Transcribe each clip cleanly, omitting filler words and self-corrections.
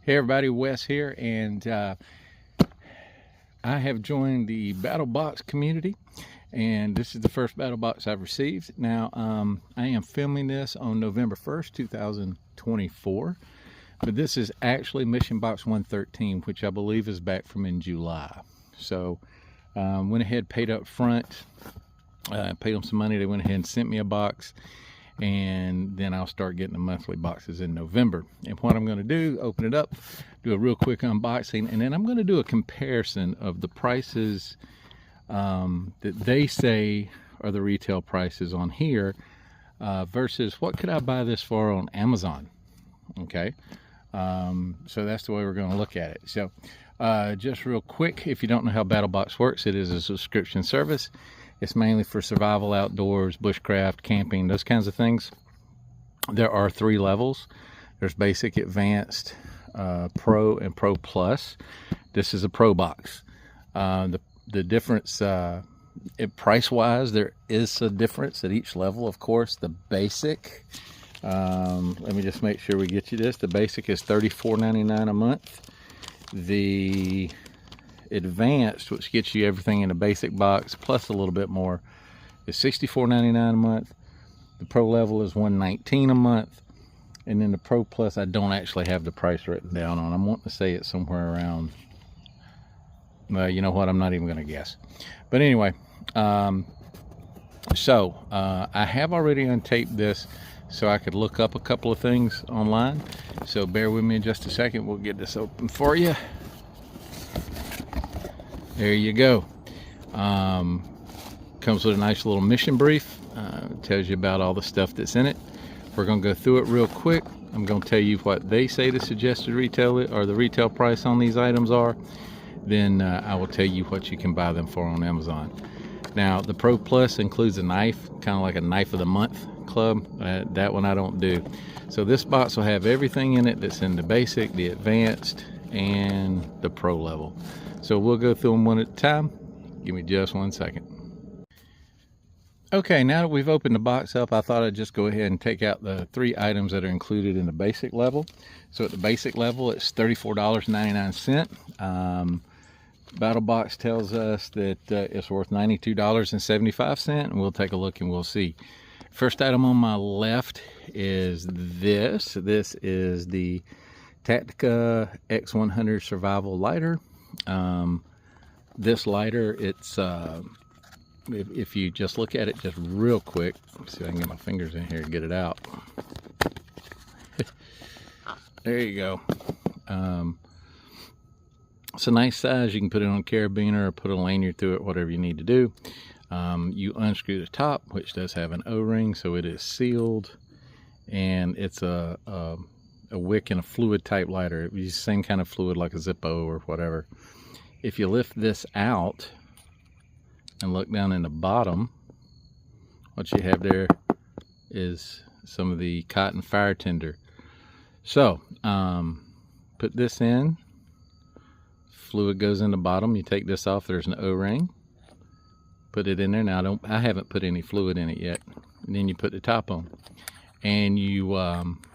Hey everybody, Wes here, and I have joined the Battlebox community, and this is the first Battlebox I've received. Now, I am filming this on November 1st, 2024, but this is actually Mission Box 113, which I believe is back from in July. So, went ahead, paid up front, paid them some money. They went ahead and sent me a box, and then I'll start getting the monthly boxes in November. And what I'm going to do, open it up, do a real quick unboxing, and then I'm going to do a comparison of the prices that they say are the retail prices on here versus what could I buy this for on Amazon. Okay, so that's the way we're going to look at it. So just real quick, if you don't know how Battlebox works, it is a subscription service. It's mainly for survival, outdoors, bushcraft, camping, those kinds of things. There are 3 levels. There's basic, advanced, pro, and pro plus. This is a pro box. The difference, price-wise, there is a difference at each level, of course. The basic, let me just make sure we get you this. The basic is $34.99 a month. The advanced, which gets you everything in a basic box plus a little bit more, is $64.99 a month. The pro level is $119 a month, and then the pro plus, I don't actually have the price written down on. I'm wanting to say it's somewhere around, well, you know what, I'm not even going to guess. But anyway, I have already untaped this so I could look up a couple of things online, so bear with me in just a second. We'll get this open for you. There you go. Comes with a nice little mission brief. Tells you about all the stuff that's in it. We're going to go through it real quick. I'm going to tell you what they say the suggested retail or the retail price on these items are. Then I will tell you what you can buy them for on Amazon. Now, the Pro Plus includes a knife, kind of like a knife of the month club. That one I don't do. So this box will have everything in it that's in the basic, the advanced, and the pro level. So we'll go through them one at a time. Give me just 1 second. Okay, now that we've opened the box up, I thought I'd just go ahead and take out the 3 items that are included in the basic level. So at the basic level, it's $34.99. Battlebox tells us that it's worth $92.75, and we'll take a look and we'll see. First item on my left is this. This is the Tactica X100 Survival Lighter. This lighter, it's if you just look at it just real quick, see if I can get my fingers in here and get it out. There you go. It's a nice size. You can put it on a carabiner or put a lanyard through it, whatever you need to do. You unscrew the top, which does have an O-ring, so it is sealed, and it's a wick and a fluid type lighter. It's the same kind of fluid like a Zippo or whatever. If you lift this out and look down in the bottom, what you have there is some of the cotton fire tinder. So put this in, fluid goes in the bottom. You take this off, there's an O-ring, put it in there. Now I haven't put any fluid in it yet. And then you put the top on, and you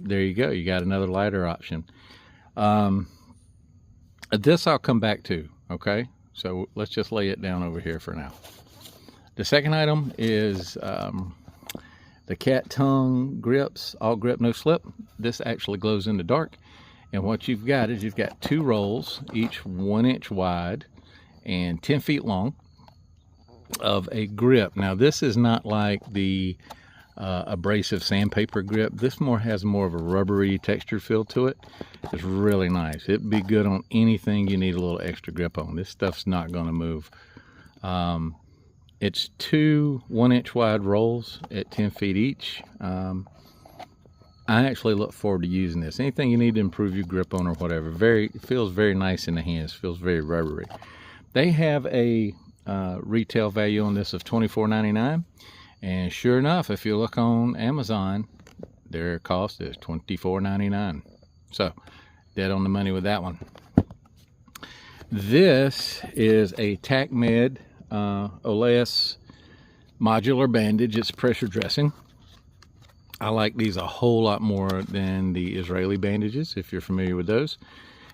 there you go, you got another lighter option. This I'll come back to. Okay, so let's just lay it down over here for now. The second item is the cat tongue grips, all grip no slip. This actually glows in the dark, and what you've got is you've got 2 rolls, each 1 inch wide and 10 feet long, of a grip. Now this is not like the abrasive sandpaper grip. This has more of a rubbery texture feel to it. It's really nice. It'd be good on anything you need a little extra grip on. This stuff's not going to move. It's 2 1 inch wide rolls at 10 feet each. I actually look forward to using this. Anything you need to improve your grip on or whatever. It feels very nice in the hands. Feels very rubbery. They have a retail value on this of $24.99. And sure enough, if you look on Amazon, their cost is $24.99. So, dead on the money with that one. This is a TacMed Oleas modular bandage. It's pressure dressing. I like these a whole lot more than the Israeli bandages, if you're familiar with those.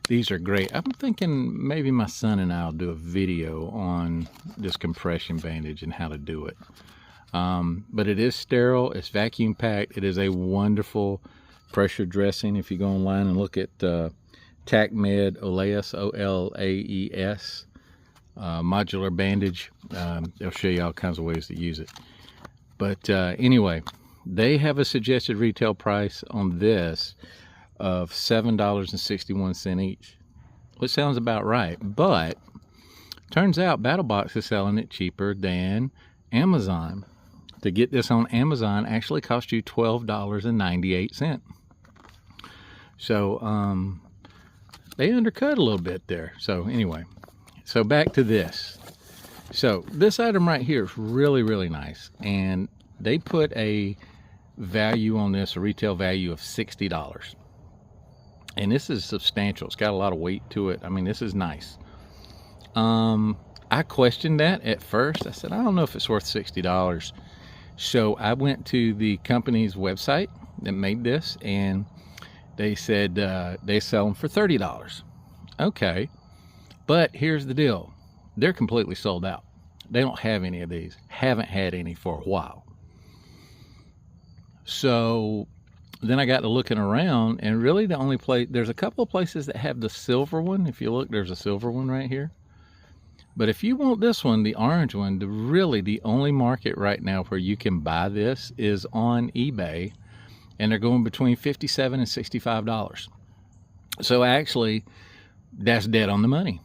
These are great. I'm thinking maybe my son and I will do a video on this compression bandage and how to do it. But it is sterile, it's vacuum packed, it is a wonderful pressure dressing. If you go online and look at TACMed Olaes, O-L-A-E-S, modular bandage, they'll show you all kinds of ways to use it. But anyway, they have a suggested retail price on this of $7.61 each, which sounds about right. But turns out Battlebox is selling it cheaper than Amazon. To get this on Amazon actually cost you $12.98. So they undercut a little bit there. So anyway, so back to this. So this item right here is really, really nice, and they put a value on this, a retail value of $60. And this is substantial. It's got a lot of weight to it. I mean, this is nice. I questioned that at first. I said, I don't know if it's worth $60. So I went to the company's website that made this, and they said they sell them for $30. Okay, but here's the deal. They're completely sold out. They don't have any of these. Haven't had any for a while. So then I got to looking around, and really the only place, there's a couple of places that have the silver one. If you look, there's a silver one right here. But if you want this one, the orange one, really the only market right now where you can buy this is on eBay, and they're going between $57 and $65. So actually, that's dead on the money.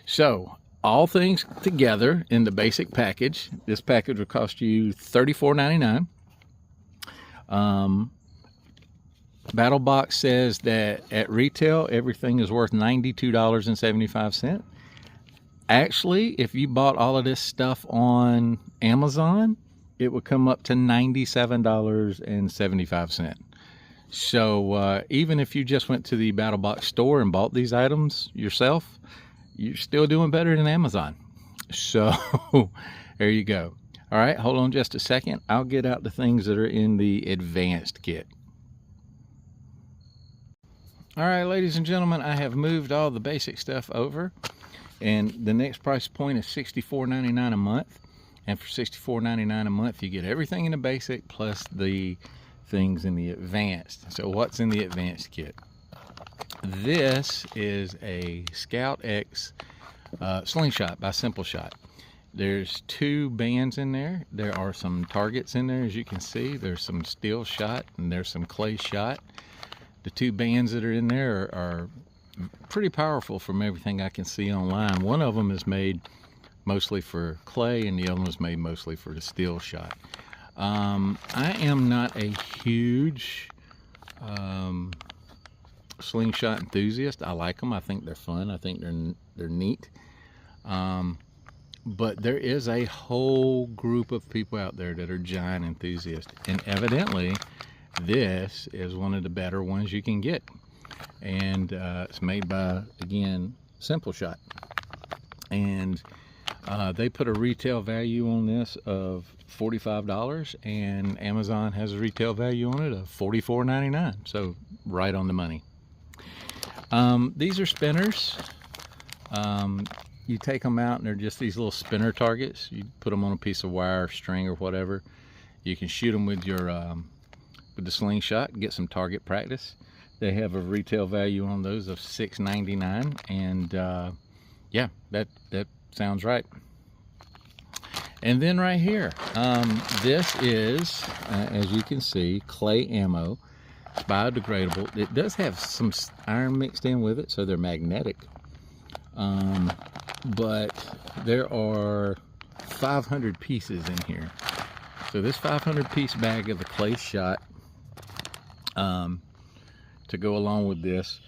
So all things together in the basic package, this package will cost you $34.99. Battlebox says that at retail, everything is worth $92.75. Actually, if you bought all of this stuff on Amazon, it would come up to $97.75. So even if you just went to the Battlebox store and bought these items yourself, you're still doing better than Amazon. So there you go. All right, hold on just a second. I'll get out the things that are in the advanced kit. All right, ladies and gentlemen, I have moved all the basic stuff over, and the next price point is $64.99 a month. And for $64.99 a month, you get everything in the basic plus the things in the advanced. So what's in the advanced kit? This is a Scout X slingshot by Simple Shot. There's 2 bands in there. There are some targets in there, as you can see. There's some steel shot and there's some clay shot. The 2 bands that are in there are pretty powerful from everything I can see online. One of them is made mostly for clay, and the other one was made mostly for the steel shot. I am not a huge slingshot enthusiast. I like them. I think they're fun. I think they're neat. But there is a whole group of people out there that are giant enthusiasts, and evidently this is one of the better ones you can get. And it's made by, again, Simple Shot. And they put a retail value on this of $45, and Amazon has a retail value on it of $44.99. So right on the money. These are spinners. You take them out, and they're just these little spinner targets. You put them on a piece of wire, string, or whatever. You can shoot them with your with the slingshot and get some target practice. They have a retail value on those of $6.99, and yeah, that sounds right. And then right here, this is, as you can see, clay ammo. It's biodegradable. It does have some iron mixed in with it, so they're magnetic. But there are 500 pieces in here. So this 500 piece bag of the clay shot, to go along with this,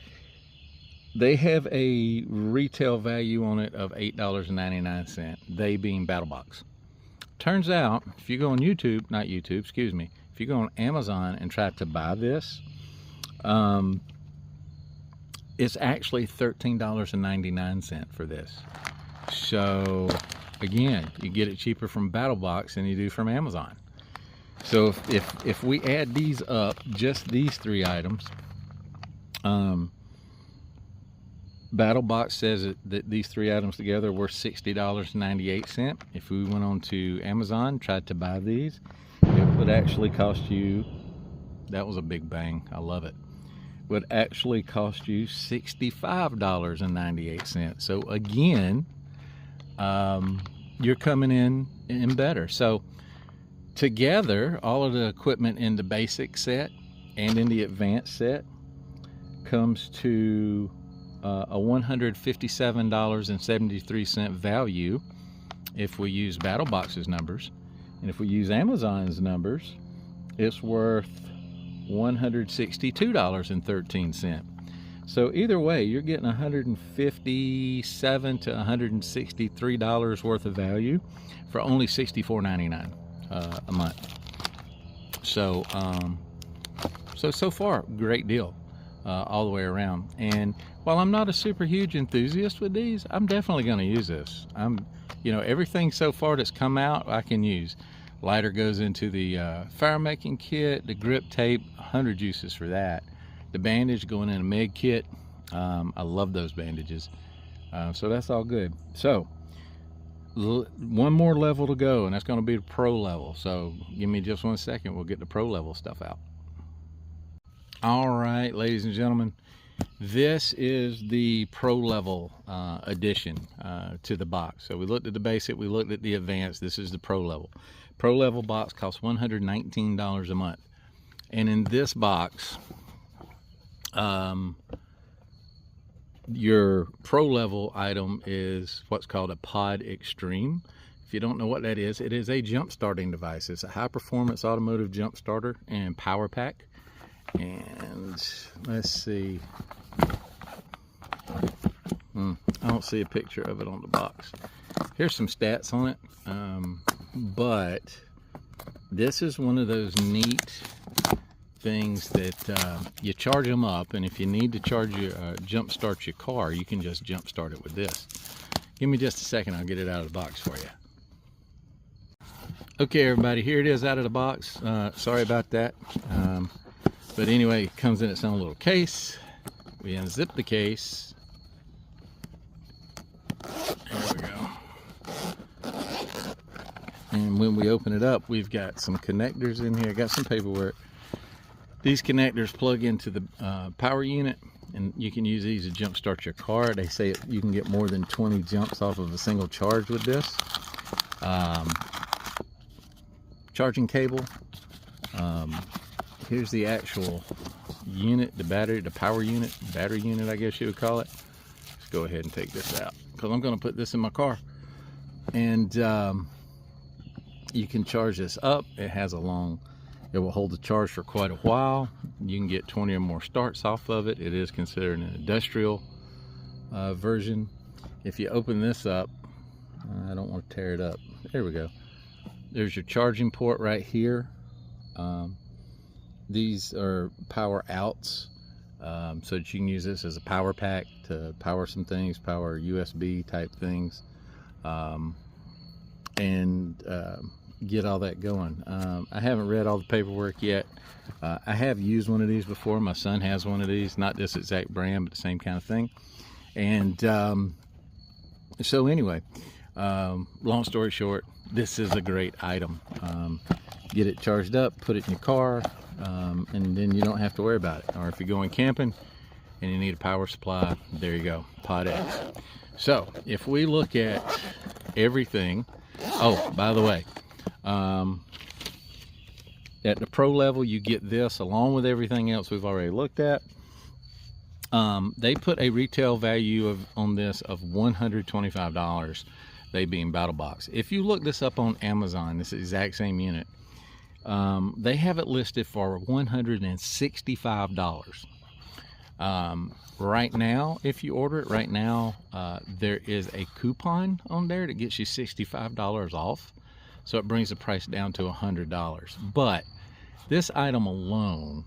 they have a retail value on it of $8.99, they being Battlebox. Turns out, if you go on YouTube, not YouTube, excuse me, if you go on Amazon and try to buy this, it's actually $13.99 for this. So again, you get it cheaper from Battlebox than you do from Amazon. So if we add these up, just these 3 items, Battlebox says that these three items together were $60.98. If we went on to Amazon, tried to buy these, it would actually cost you, that was a big bang, I love it, would actually cost you $65.98. So again, you're coming in better. So together, all of the equipment in the basic set and in the advanced set comes to a $157.73 value if we use Battlebox's numbers. And if we use Amazon's numbers, it's worth $162.13. So either way, you're getting $157 to $163 worth of value for only $64.99 a month. So so far, great deal all the way around. And while I'm not a super huge enthusiast with these, I'm definitely going to use this. Everything so far that's come out, I can use. Lighter goes into the fire making kit, the grip tape, 100 uses for that. The bandage going in a med kit. I love those bandages. So that's all good. So one more level to go, and that's going to be the pro level. So give me just 1 second. We'll get the pro level stuff out. All right, ladies and gentlemen, this is the pro level addition to the box. So we looked at the basic, we looked at the advanced. This is the pro level. Pro level box costs $119 a month. And in this box, your pro level item is what's called a Pod Extreme. If you don't know what that is, it is a jump starting device. It's a high performance automotive jump starter and power pack. And let's see, I don't see a picture of it on the box. Here's some stats on it, but this is one of those neat things that you charge them up, and if you need to jump start your car, you can just jump start it with this. Give me just a second, I'll get it out of the box for you. Okay, everybody, here it is out of the box. Sorry about that. But anyway, it comes in its own little case. We unzip the case. There we go. And when we open it up, we've got some connectors in here. Got some paperwork. These connectors plug into the power unit, and you can use these to jump start your car. They say you can get more than 20 jumps off of a single charge with this. Charging cable. Here's the actual unit, the battery power unit, battery unit, I guess you would call it. Let's go ahead and take this out, because I'm going to put this in my car. And you can charge this up. It will hold the charge for quite a while. You can get 20 or more starts off of it. It is considered an industrial version. If you open this up, I don't want to tear it up. There we go. There's your charging port right here. These are power outs, so that you can use this as a power pack to power some things, power USB type things, and get all that going. I haven't read all the paperwork yet. I have used one of these before. My son has one of these, not this exact brand, but the same kind of thing. And so anyway, long story short, this is a great item. Get it charged up, put it in your car, and then you don't have to worry about it. Or if you're going camping and you need a power supply, there you go, Pod X. So if we look at everything, oh, by the way, at the pro level, you get this along with everything else we've already looked at. They put a retail value on this of $125, they being Battlebox. If you look this up on Amazon, this exact same unit, they have it listed for $165. Right now, if you order it right now, there is a coupon on there that gets you $65 off. So it brings the price down to $100. But this item alone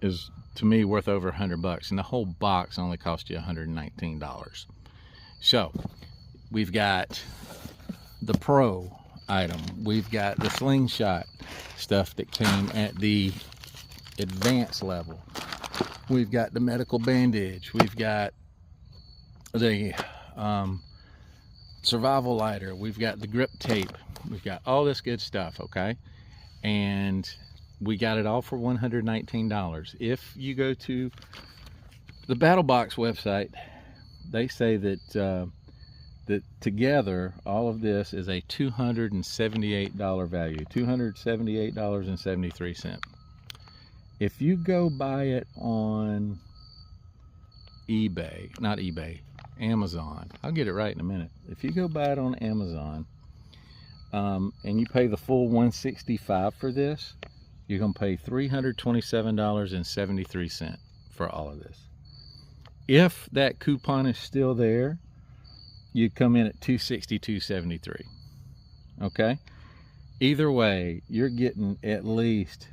is, to me, worth over $100, and the whole box only cost you $119. So we've got the pro item, we've got the slingshot stuff that came at the advanced level, we've got the medical bandage, we've got the survival lighter, we've got the grip tape, we've got all this good stuff, okay? And we got it all for $119. If you go to the Battlebox website, they say that that together all of this is a $278 value, $278.73. If you go buy it on eBay, not eBay, Amazon, I'll get it right in a minute. If you go buy it on Amazon and you pay the full $165 for this, you're gonna pay $327.73 for all of this. If that coupon is still there, you come in at $262.73. Okay, either way, you're getting at least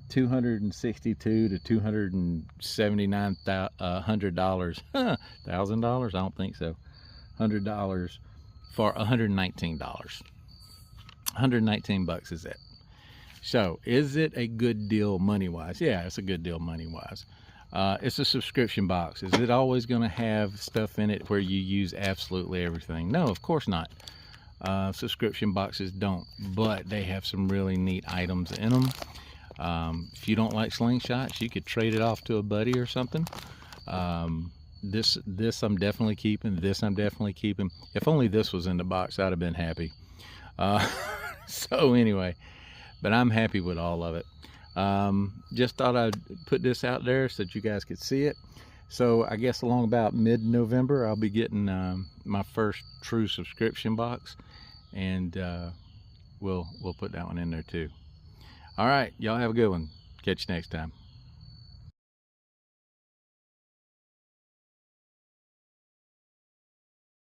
$262 to $279,000, $1,000, I don't think so, $100 for $119. $119 is it. So is it a good deal money wise? Yeah, it's a good deal money wise. It's a subscription box. Is it always going to have stuff in it where you use absolutely everything? No, of course not. Subscription boxes don't, but they have some really neat items in them. If you don't like slingshots, you could trade it off to a buddy or something. This I'm definitely keeping. This I'm definitely keeping. If only this was in the box, I'd have been happy. So anyway, but I'm happy with all of it. Just thought I'd put this out there so that you guys could see it. So I guess along about mid-November, I'll be getting my first true subscription box, and we'll put that one in there too. All right, y'all have a good one. Catch you next time.